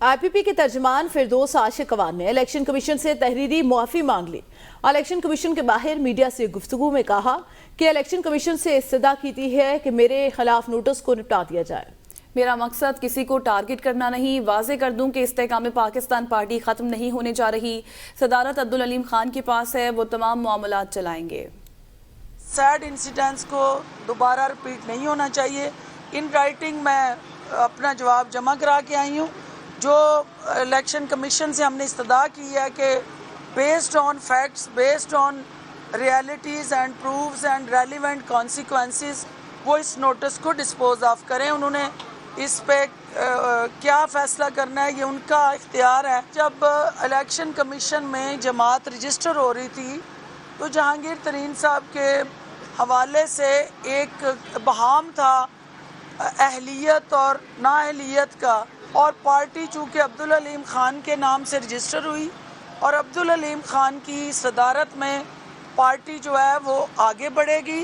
آئی پی پی کے ترجمان فردوس عاشق اقوان نے الیکشن کمیشن سے تحریری معافی مانگ لی۔ الیکشن کمیشن کے باہر میڈیا سے گفتگو میں کہا کہ الیکشن کمیشن سے استدعا کی تھی ہے کہ میرے خلاف نوٹس کو نپٹا دیا جائے۔ میرا مقصد کسی کو ٹارگٹ کرنا نہیں، واضح کر دوں کہ استحکام پاکستان پارٹی ختم نہیں ہونے جا رہی، صدارت عبدالعلیم خان کے پاس ہے، وہ تمام معاملات چلائیں گے۔ سیڈ انسیڈنٹس کو دوبارہ رپیٹ نہیں ہونا چاہیے۔ ان رائٹنگ میں اپنا جواب جمع کرا کے آئی ہوں۔ جو الیکشن کمیشن سے ہم نے استدعا کی ہے کہ based on facts, based on realities and proofs and relevant consequences وہ اس نوٹس کو ڈسپوز آف کریں۔ انہوں نے اس پہ کیا فیصلہ کرنا ہے یہ ان کا اختیار ہے۔ جب الیکشن کمیشن میں جماعت رجسٹر ہو رہی تھی تو جہانگیر ترین صاحب کے حوالے سے ایک ابہام تھا اہلیت اور نااہلیت کا، اور پارٹی چونکہ عبدالعلیم خان کے نام سے رجسٹر ہوئی اور عبدالعلیم خان کی صدارت میں پارٹی جو ہے وہ آگے بڑھے گی۔